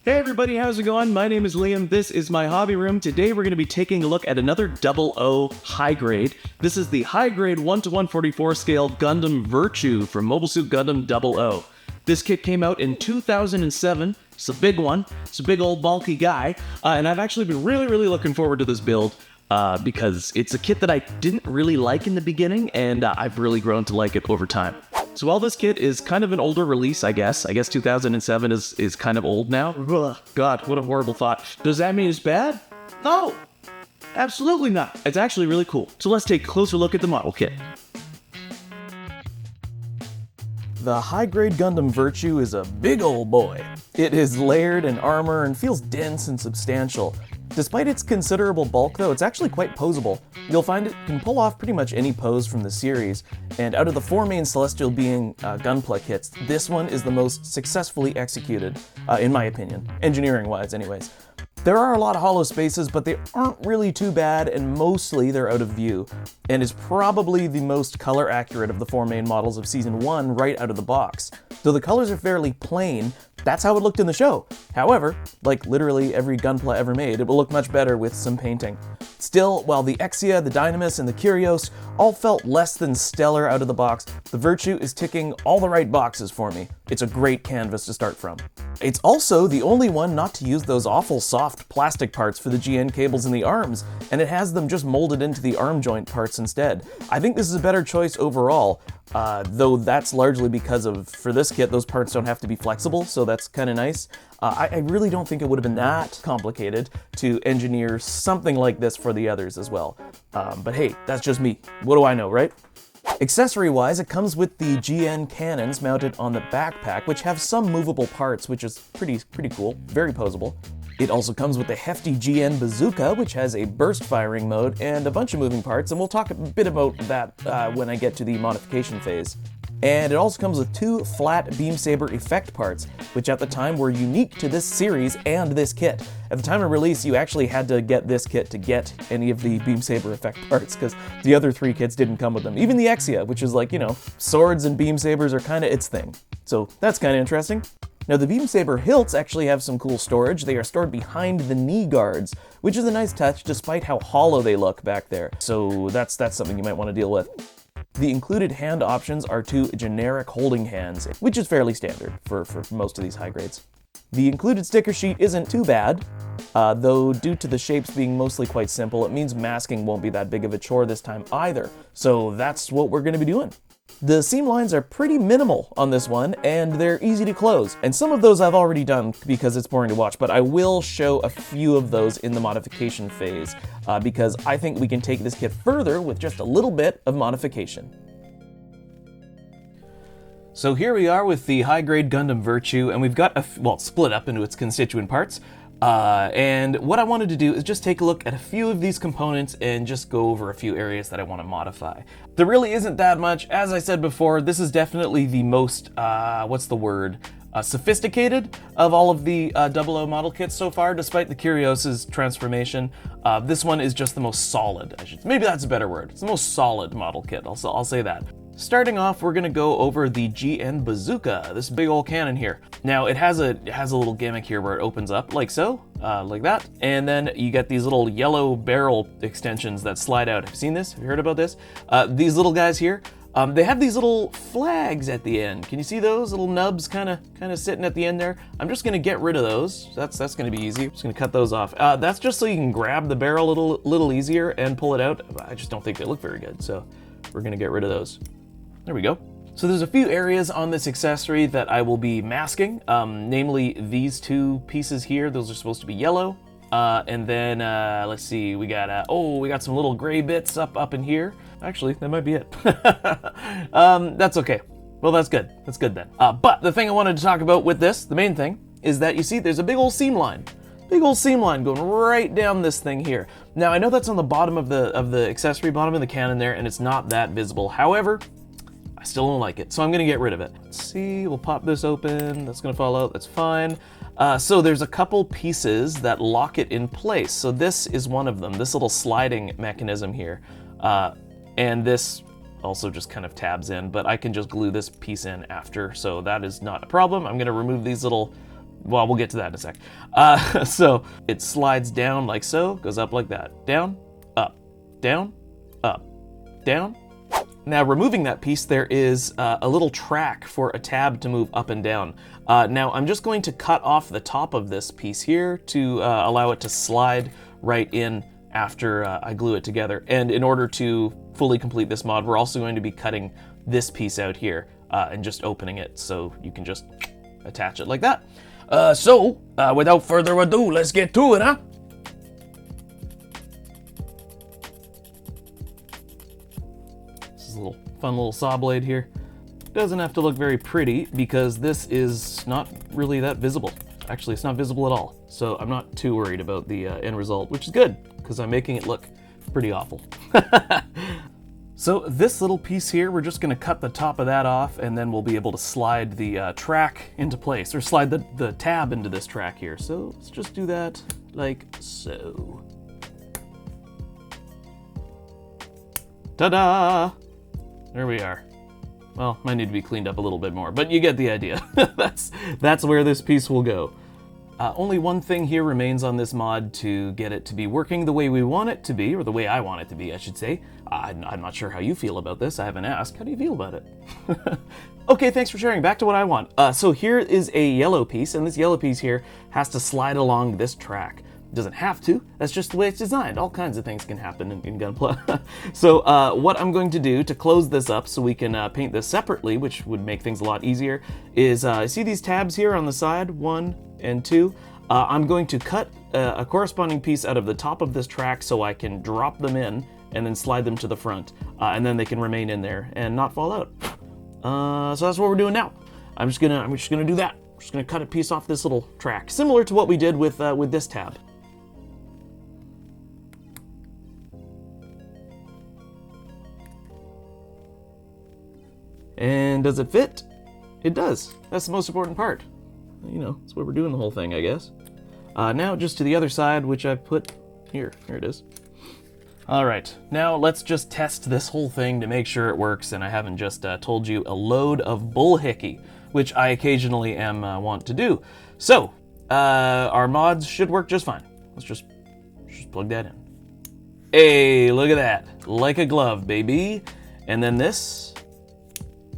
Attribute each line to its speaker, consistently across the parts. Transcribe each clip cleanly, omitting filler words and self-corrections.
Speaker 1: Hey everybody, how's it going? My name is Liam. This is my hobby room. Today we're going to be taking a look at another 00 high grade. This is the high grade 1:144 scale Gundam Virtue from Mobile Suit Gundam 00. This kit came out in 2007. It's a big one. It's a big old bulky guy. And I've actually been really looking forward to this build because it's a kit that I didn't really like in the beginning, and I've really grown to like it over time. So while this kit is kind of an older release, I guess 2007 is kind of old now. Ugh, God, what a horrible thought. Does that mean it's bad? No, absolutely not. It's actually really cool. So let's take a closer look at the model kit. The high-grade Gundam Virtue is a big old boy. It is layered in armor and feels dense and substantial. Despite its considerable bulk though, it's actually quite posable. You'll find it can pull off pretty much any pose from the series, and out of the 4 main Celestial Being Gunpla kits, this one is the most successfully executed, in my opinion, engineering-wise anyways. There are a lot of hollow spaces, but they aren't really too bad, and mostly they're out of view, and is probably the most color accurate of the 4 main models of Season 1 right out of the box. Though the colors are fairly plain, that's how it looked in the show. However, like literally every Gunpla ever made, it will look much better with some painting. Still, while the Exia, the Dynamis, and the Curios all felt less than stellar out of the box, the Virtue is ticking all the right boxes for me. It's a great canvas to start from. It's also the only one not to use those awful soft plastic parts for the GN cables in the arms, and it has them just molded into the arm joint parts instead. I think this is a better choice overall, though that's largely because for this kit, those parts don't have to be flexible, so that's kind of nice. I really don't think it would have been that complicated to engineer something like this for the others as well. But hey, that's just me. What do I know, right? Accessory-wise, it comes with the GN cannons mounted on the backpack, which have some movable parts, which is pretty cool, very posable. It also comes with the hefty GN bazooka, which has a burst firing mode and a bunch of moving parts, and we'll talk a bit about that when I get to the modification phase. And it also comes with 2 flat beam saber effect parts, which at the time were unique to this series and this kit. At the time of release, you actually had to get this kit to get any of the beam saber effect parts, because the other 3 kits didn't come with them. Even the Exia, which is like, swords and beam sabers are kind of its thing. So that's kind of interesting. Now the beam saber hilts actually have some cool storage. They are stored behind the knee guards, which is a nice touch despite how hollow they look back there. So that's something you might want to deal with. The included hand options are 2 generic holding hands, which is fairly standard for most of these high grades. The included sticker sheet isn't too bad, though due to the shapes being mostly quite simple, it means masking won't be that big of a chore this time either. So that's what we're going to be doing. The seam lines are pretty minimal on this one, and they're easy to close. And some of those I've already done because it's boring to watch, but I will show a few of those in the modification phase, because I think we can take this kit further with just a little bit of modification. So here we are with the high-grade Gundam Virtue, and we've got split up into its constituent parts. And what I wanted to do is just take a look at a few of these components and just go over a few areas that I want to modify. There really isn't that much. As I said before, this is definitely the most, sophisticated of all of the 00 model kits so far, despite the Curios' transformation. This one is just the most solid. Maybe that's a better word. It's the most solid model kit, I'll say that. Starting off, we're gonna go over the GN Bazooka, this big old cannon here. Now, it has a little gimmick here where it opens up like so, like that, and then you get these little yellow barrel extensions that slide out. Have you seen this? Have you heard about this? These little guys here, they have these little flags at the end. Can you see those little nubs kind of sitting at the end there? I'm just gonna get rid of those. That's gonna be easy. I'm just gonna cut those off. That's just so you can grab the barrel a little easier and pull it out. I just don't think they look very good, so we're gonna get rid of those. There we go. So there's a few areas on this accessory that I will be masking, namely these 2 pieces here. Those are supposed to be yellow. And then, let's see, we got some little gray bits up in here. Actually, that might be it. That's okay. Well, that's good. That's good then. But the thing I wanted to talk about with this, the main thing, is that you see there's a big old seam line. Big old seam line going right down this thing here. Now, I know that's on the bottom of the accessory, bottom of the cannon there, and it's not that visible. However, I still don't like it, so I'm gonna get rid of it. Let's see, we'll pop this open. That's gonna fall out, that's fine. So there's a couple pieces that lock it in place. So this is one of them, this little sliding mechanism here. And this also just kind of tabs in, but I can just glue this piece in after, so that is not a problem. I'm gonna remove these little Well, we'll get to that in a sec. So it slides down like so, goes up like that. Down, up, down, up, down. Now, removing that piece, there is a little track for a tab to move up and down. Now, I'm just going to cut off the top of this piece here to allow it to slide right in after I glue it together. And in order to fully complete this mod, we're also going to be cutting this piece out here and just opening it so you can just attach it like that. So, without further ado, let's get to it, huh? This is a little fun little saw blade here. Doesn't have to look very pretty because this is not really that visible. Actually, it's not visible at all. So I'm not too worried about the end result, which is good because I'm making it look pretty awful. So this little piece here, we're just gonna cut the top of that off and then we'll be able to slide the track into place, or slide the tab into this track here. So let's just do that like so. Ta-da! There we are. Well, might need to be cleaned up a little bit more, but you get the idea. That's where this piece will go. Only one thing here remains on this mod to get it to be working the way we want it to be, or the way I want it to be, I should say. I'm not sure how you feel about this. I haven't asked. How do you feel about it? Okay, thanks for sharing. Back to what I want. So here is a yellow piece, and this yellow piece here has to slide along this track. It doesn't have to. That's just the way it's designed. All kinds of things can happen in Gunpla. So what I'm going to do to close this up so we can paint this separately, which would make things a lot easier, is see these tabs here on the side, 1 and 2? I'm going to cut a corresponding piece out of the top of this track so I can drop them in and then slide them to the front, and then they can remain in there and not fall out. So that's what we're doing now. I'm just gonna do that. I'm just gonna cut a piece off this little track, similar to what we did with this tab. And does it fit? It does. That's the most important part. You know, that's what we're doing the whole thing, I guess. Now just to the other side, which I put here. Here it is. All right, now let's just test this whole thing to make sure it works and I haven't just told you a load of bullhickey, which I occasionally want to do. So, our mods should work just fine. Let's just plug that in. Hey, look at that. Like a glove, baby. And then this.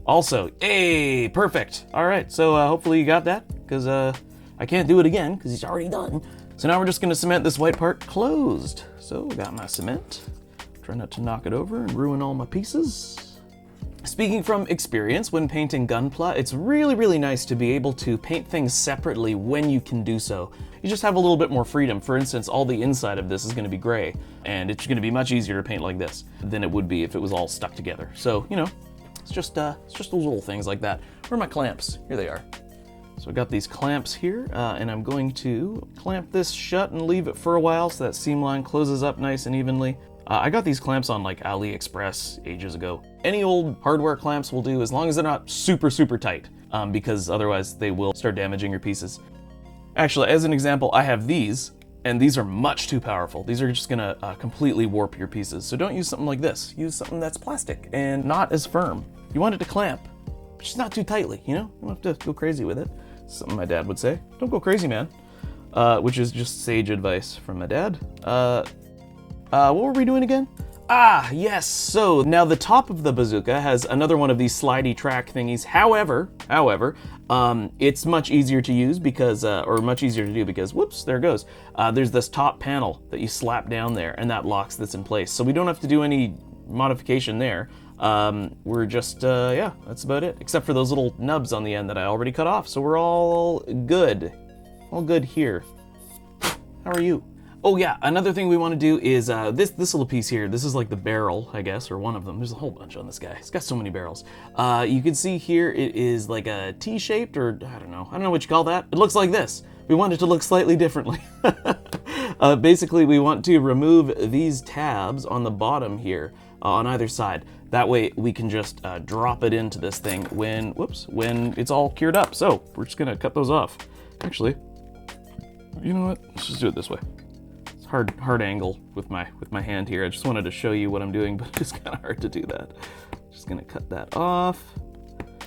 Speaker 1: Also, hey, perfect. All right, so hopefully you got that, because I can't do it again, because it's already done. So now we're just gonna cement this white part closed. So I got my cement. Try not to knock it over and ruin all my pieces. Speaking from experience, when painting Gunpla, it's really, really nice to be able to paint things separately when you can do so. You just have a little bit more freedom. For instance, all the inside of this is gonna be gray, and it's gonna be much easier to paint like this than it would be if it was all stuck together. So, you know, it's just those little things like that. Where are my clamps? Here they are. So I got these clamps here, and I'm going to clamp this shut and leave it for a while so that seam line closes up nice and evenly. I got these clamps on like AliExpress ages ago. Any old hardware clamps will do as long as they're not super, super tight, because otherwise they will start damaging your pieces. Actually, as an example, I have these, and these are much too powerful. These are just gonna completely warp your pieces. So don't use something like this. Use something that's plastic and not as firm. You want it to clamp, but just not too tightly, you know? You don't have to go crazy with it. Something my dad would say. Don't go crazy, man. Which is just sage advice from my dad. What were we doing again? Ah, yes, so now the top of the bazooka has another one of these slidey track thingies. However, it's much easier to use because, or much easier to do because, whoops, there it goes. There's this top panel that you slap down there and that locks this in place. So we don't have to do any modification there. We're just, yeah, that's about it. Except for those little nubs on the end that I already cut off. So we're all good. All good here. How are you? Oh yeah, another thing we want to do is this little piece here. This is like the barrel, I guess, or one of them. There's a whole bunch on this guy. He's got so many barrels. You can see here it is like a T-shaped, or I don't know what you call that. It looks like this. We want it to look slightly differently. Basically, we want to remove these tabs on the bottom here on either side. That way we can just drop it into this thing when it's all cured up. So we're just gonna cut those off. Actually, you know what? Let's just do it this way. Hard angle with my hand here. I just wanted to show you what I'm doing, but it's kind of hard to do that. Just gonna cut that off,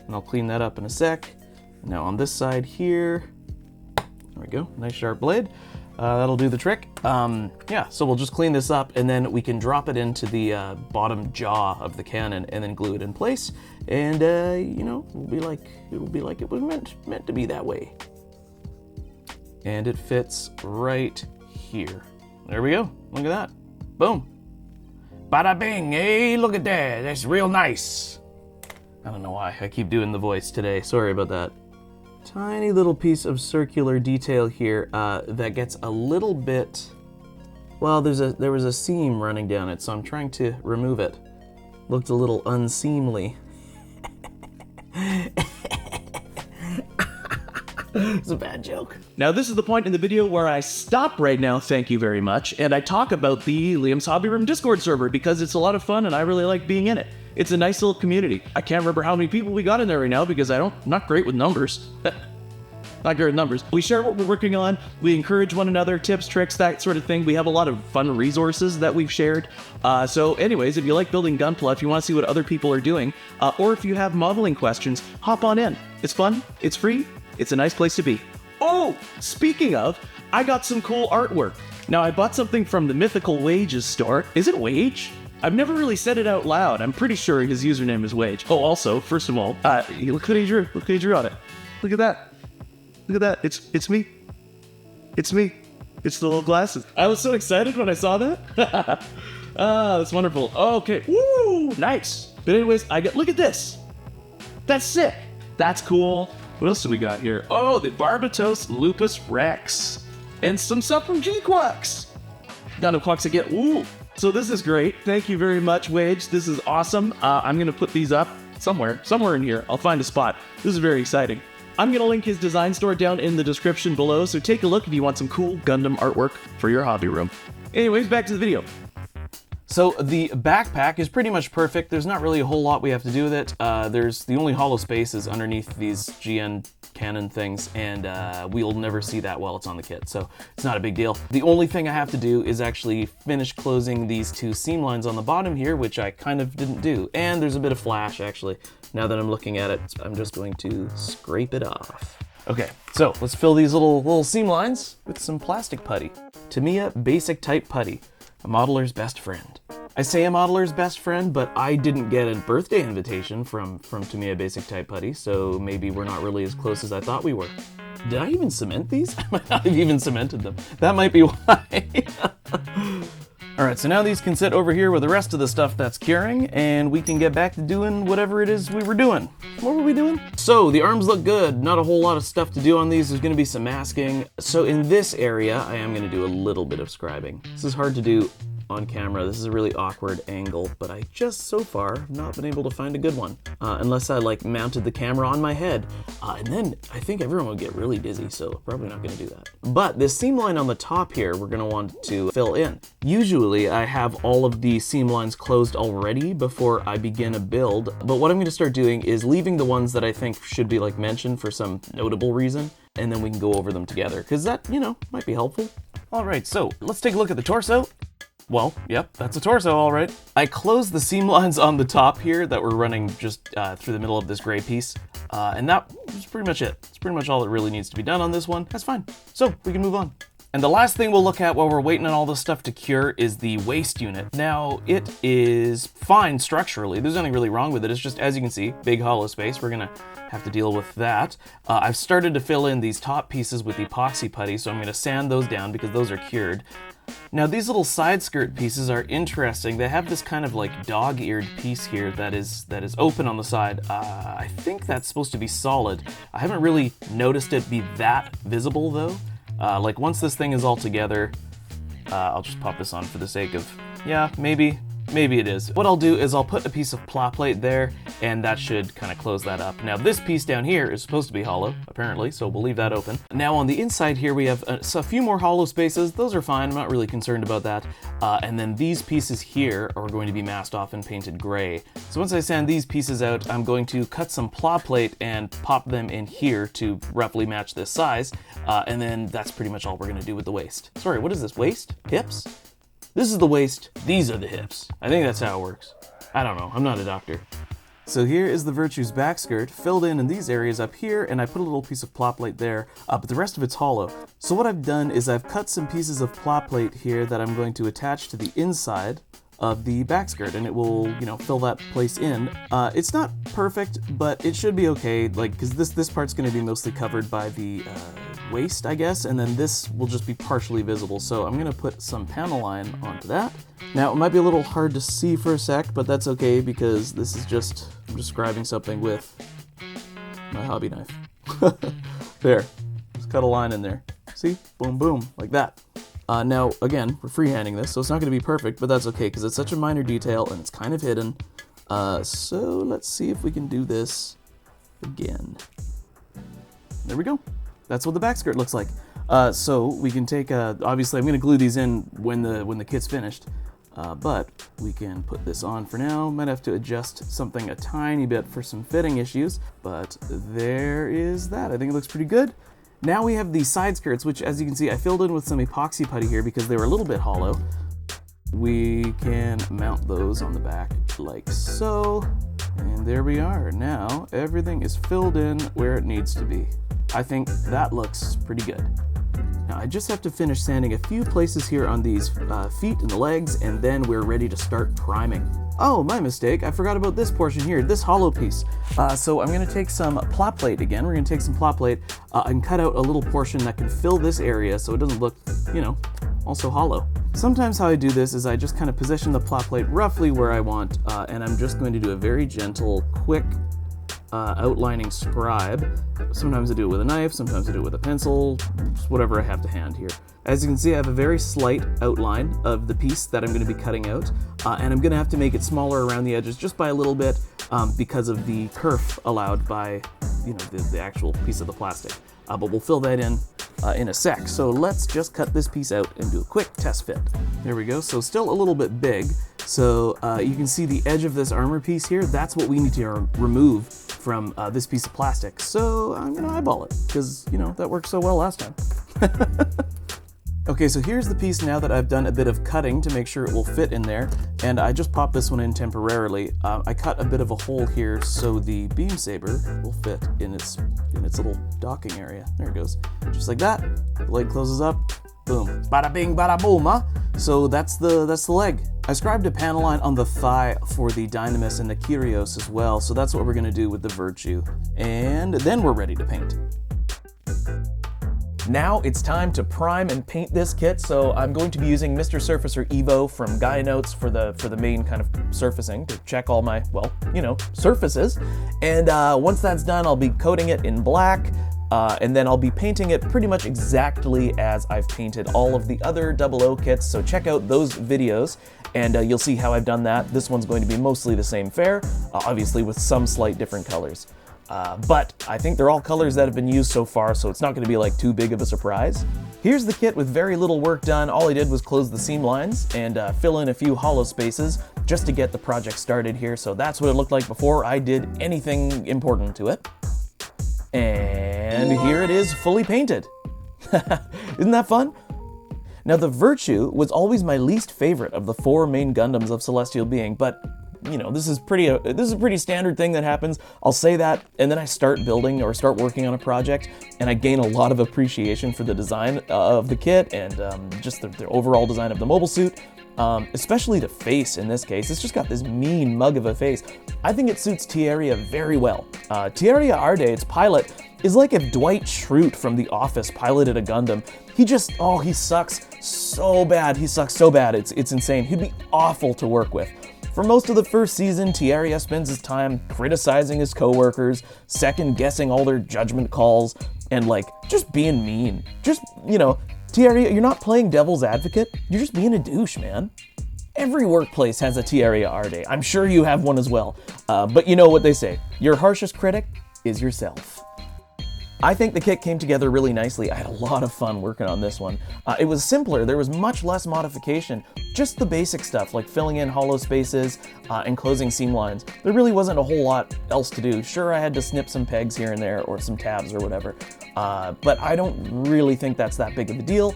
Speaker 1: and I'll clean that up in a sec. Now on this side here, There we go, nice sharp blade. That'll do the trick. Yeah, so we'll just clean this up and then we can drop it into the bottom jaw of the cannon and then glue it in place. And you know, it'll be like it was meant to be that way. And it fits right here. There we go. Look at that. Boom. Bada bing. Hey, look at that. That's real nice. I don't know why I keep doing the voice today. Sorry about that. Tiny little piece of circular detail here that gets a little bit, well, there was a seam running down it, so I'm trying to remove it. Looked a little unseemly. It's a bad joke.
Speaker 2: Now this is the point in the video where I stop right now, thank you very much, and I talk about the Liam's Hobby Room Discord server because it's a lot of fun and I really like being in it. It's a nice little community. I can't remember how many people we got in there right now because I'm not great with numbers. Not great with numbers. We share what we're working on. We encourage one another, tips, tricks, that sort of thing. We have a lot of fun resources that we've shared. So anyways, if you like building Gunpla, if you want to see what other people are doing, or if you have modeling questions, hop on in. It's fun, it's free, it's a nice place to be. Oh, speaking of, I got some cool artwork. Now I bought something from the Mythical Wage's store. Is it Wage? I've never really said it out loud. I'm pretty sure his username is Wage. Oh, also, first of all, look what he drew. Look what he drew on it. Look at that. Look at that. It's me. It's me. It's the little glasses. I was so excited when I saw that. That's wonderful. Okay. Woo! Nice. But anyways, look at this. That's sick. That's cool. What else do we got here? Oh, the Barbatos Lupus Rex. And some stuff from G-Quacks. Gundam Quacks again. Ooh. So this is great. Thank you very much, Wage. This is awesome. I'm going to put these up somewhere in here. I'll find a spot. This is very exciting. I'm going to link his design store down in the description below, so take a look if you want some cool Gundam artwork for your hobby room. Anyways, back to the video.
Speaker 1: So the backpack is pretty much perfect. There's not really a whole lot we have to do with it. There's the only hollow space is underneath these GN cannon things, and we'll never see that while it's on the kit, so it's not a big deal. The only thing I have to do is actually finish closing these two seam lines on the bottom here, which I kind of didn't do. And there's a bit of flash, actually. Now that I'm looking at it, I'm just going to scrape it off. Okay, so let's fill these little seam lines with some plastic putty. Tamiya Basic Type Putty, a modeler's best friend. I say a modeler's best friend, but I didn't get a birthday invitation from Tamiya Basic Type Putty, so maybe we're not really as close as I thought we were. Did I even cement these? I might not have even cemented them. That might be why. Alright, so now these can sit over here with the rest of the stuff that's curing, and we can get back to doing whatever it is we were doing. What were we doing? So, the arms look good. Not a whole lot of stuff to do on these. There's going to be some masking. So in this area, I am going to do a little bit of scribing. This is hard to do on camera. This is a really awkward angle, but I just so far have not been able to find a good one. Unless I like mounted the camera on my head. And then I think everyone would get really dizzy, so probably not gonna do that. But this seam line on the top here, we're gonna want to fill in. Usually I have all of the seam lines closed already before I begin a build, but what I'm gonna start doing is leaving the ones that I think should be like mentioned for some notable reason, and then we can go over them together, because that, you know, might be helpful. All right, so let's take a look at the torso. Well, yep, that's a torso, all right. I closed the seam lines on the top here that were running just through the middle of this gray piece, and that was pretty much it. It's pretty much all that really needs to be done on this one. That's fine. So we can move on. And the last thing we'll look at while we're waiting on all this stuff to cure is the waist unit. Now, it is fine structurally. There's nothing really wrong with it. It's just, as you can see, big hollow space. We're gonna have to deal with that. I've started to fill in these top pieces with epoxy putty, so I'm gonna sand those down because those are cured. Now these little side skirt pieces are interesting. They have this kind of like dog-eared piece here that is open on the side. I think that's supposed to be solid. I haven't really noticed it be that visible though. Like once this thing is all together, I'll just pop this on for the sake of, yeah, maybe it is. What I'll do is I'll put a piece of pla plate there, and that should kind of close that up. Now this piece down here is supposed to be hollow, apparently, so we'll leave that open. Now on the inside here we have a few more hollow spaces. Those are fine, I'm not really concerned about that. And then these pieces here are going to be masked off and painted gray. So once I sand these pieces out, I'm going to cut some pla plate and pop them in here to roughly match this size. And then that's pretty much all we're gonna do with the waist. Sorry, what is this, waist? Hips? This is the waist, these are the hips. I think that's how it works. I don't know, I'm not a doctor. So here is the Virtue's back skirt, filled in these areas up here, and I put a little piece of plot plate there, but the rest of it's hollow. So what I've done is I've cut some pieces of plot plate here that I'm going to attach to the inside of the back skirt, and it will, fill that place in. It's not perfect, but it should be okay, because this part's going to be mostly covered by the waist, I guess, and then this will just be partially visible. So I'm going to put some panel line onto that. Now, it might be a little hard to see for a sec, but that's okay, because this is just, I'm describing something with my hobby knife. There, just cut a line in there. See? Boom, boom, like that. Now, again, we're freehanding this, so it's not going to be perfect, but that's okay, because it's such a minor detail, and it's kind of hidden. So let's see if we can do this again. There we go. That's what the back skirt looks like. So we can take, obviously I'm going to glue these in when the kit's finished, but we can put this on for now. Might have to adjust something a tiny bit for some fitting issues, but there is that. I think it looks pretty good. Now we have the side skirts, which, as you can see, I filled in with some epoxy putty here because they were a little bit hollow. We can mount those on the back like so, and there we are. Now everything is filled in where it needs to be. I think that looks pretty good. Now I just have to finish sanding a few places here on these feet and the legs, and then we're ready to start priming. Oh, my mistake, I forgot about this portion here, this hollow piece. So I'm gonna take some plot plate again. We're gonna take some plot plate and cut out a little portion that can fill this area so it doesn't look, also hollow. Sometimes how I do this is I just kind of position the plot plate roughly where I want, and I'm just going to do a very gentle, quick outlining scribe. Sometimes I do it with a knife, sometimes I do it with a pencil, just whatever I have to hand here. As you can see, I have a very slight outline of the piece that I'm going to be cutting out, and I'm going to have to make it smaller around the edges just by a little bit because of the kerf allowed by the actual piece of the plastic. But we'll fill that in a sec. So let's just cut this piece out and do a quick test fit. There we go. So still a little bit big. So you can see the edge of this armor piece here. That's what we need to remove from this piece of plastic. So I'm going to eyeball it because, that worked so well last time. Okay, so here's the piece now that I've done a bit of cutting to make sure it will fit in there, and I just popped this one in temporarily. I cut a bit of a hole here so the beam saber will fit in its little docking area. There it goes, just like that. The leg closes up, boom, bada bing, bada boom, huh? So that's the leg. I scribed a panel line on the thigh for the Dynamis and the Kyrios as well, so that's what we're gonna do with the Virtue, and then we're ready to paint. Now it's time to prime and paint this kit, so I'm going to be using Mr. Surfacer Evo from Gaia Notes for the main kind of surfacing to check all my, surfaces. And once that's done, I'll be coating it in black, and then I'll be painting it pretty much exactly as I've painted all of the other 00 kits, so check out those videos, and you'll see how I've done that. This one's going to be mostly the same fare, obviously with some slight different colors. But I think they're all colors that have been used so far, so it's not going to be like too big of a surprise. Here's the kit with very little work done. All I did was close the seam lines and fill in a few hollow spaces just to get the project started here. So that's what it looked like before I did anything important to it. And here it is, fully painted. Isn't that fun? Now the Virtue was always my least favorite of the 4 main Gundams of Celestial Being, but this is a pretty standard thing that happens. I'll say that, and then I start building or start working on a project, and I gain a lot of appreciation for the design of the kit and just the overall design of the mobile suit, especially the face in this case. It's just got this mean mug of a face. I think it suits Tieria very well. Tieria Arde, its pilot, is like if Dwight Schrute from The Office piloted a Gundam. He sucks so bad. He sucks so bad. It's insane. He'd be awful to work with. For most of the first season, Tieria spends his time criticizing his coworkers, second-guessing all their judgment calls, and just being mean. Tieria, you're not playing devil's advocate, you're just being a douche, man. Every workplace has a Tieria Arde. I'm sure you have one as well. But you know what they say, your harshest critic is yourself. I think the kit came together really nicely. I had a lot of fun working on this one. It was simpler, there was much less modification, just the basic stuff like filling in hollow spaces and closing seam lines. There really wasn't a whole lot else to do. Sure, I had to snip some pegs here and there or some tabs or whatever, but I don't really think that's that big of a deal.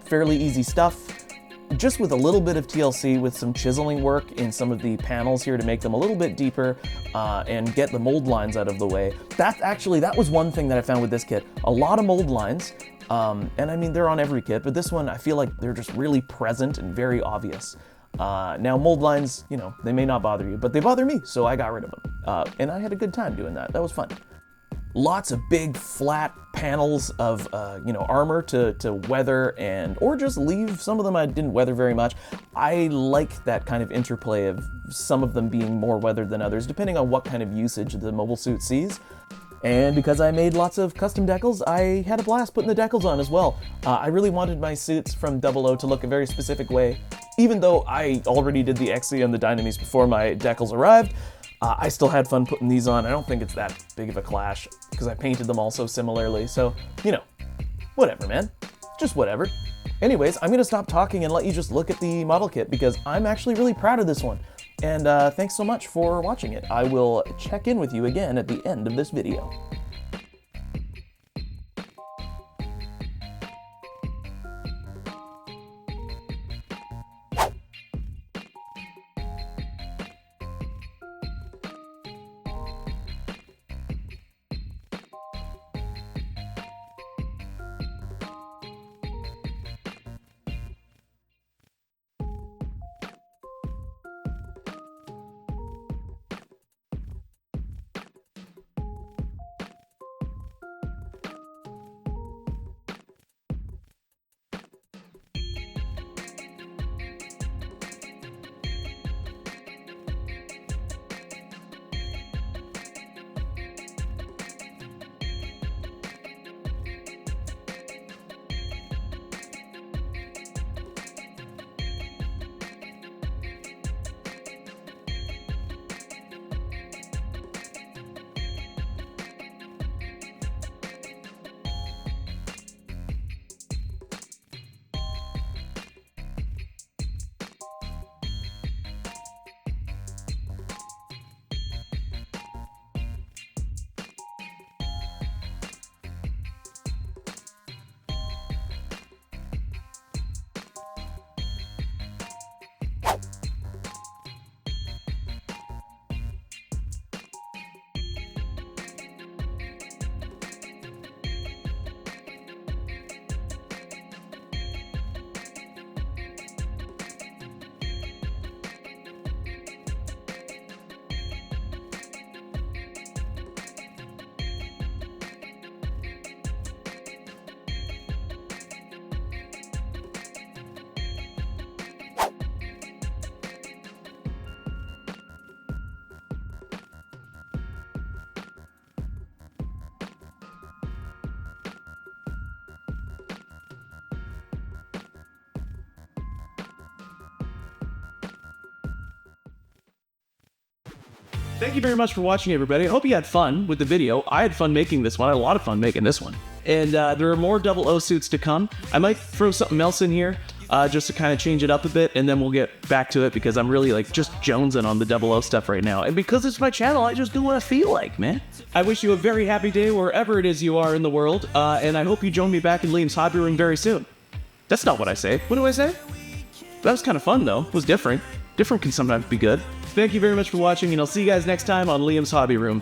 Speaker 1: Fairly easy stuff. just with a little bit of TLC, with some chiseling work in some of the panels here to make them a little bit deeper and get the mold lines out of the way. That was one thing that I found with this kit. A lot of mold lines, and I mean, they're on every kit, but this one, I feel like they're just really present and very obvious. Now, mold lines, you know, they may not bother you, but they bother me, so I got rid of them. And I had a good time doing that. That was fun. Lots of big flat panels of armor to weather or just leave. Some of them I didn't weather very much. I like that kind of interplay of some of them being more weathered than others, depending on what kind of usage the mobile suit sees. And because I made lots of custom decals, I had a blast putting the decals on as well. I really wanted my suits from 00 to look a very specific way. Even though I already did the Exia and the Dynamis before my decals arrived, I still had fun putting these on. I don't think it's that big of a clash, because I painted them all so similarly. So, you know, whatever, man. Just whatever. Anyways, I'm gonna stop talking and let you just look at the model kit, because I'm actually really proud of this one. And thanks so much for watching it. I will check in with you again at the end of this video.
Speaker 2: Thank you very much for watching, everybody. I hope you had fun with the video. I had fun making this one. I had a lot of fun making this one. And there are more 00 suits to come. I might throw something else in here just to kind of change it up a bit, and then we'll get back to it, because I'm really like just jonesing on the 00 stuff right now. And because it's my channel, I just do what I feel like, man. I wish you a very happy day wherever it is you are in the world, and I hope you join me back in Liam's Hobby Room very soon. That's not what I say. What do I say? That was kind of fun, though. It was different. Different can sometimes be good. Thank you very much for watching, and I'll see you guys next time on Liam's Hobby Room.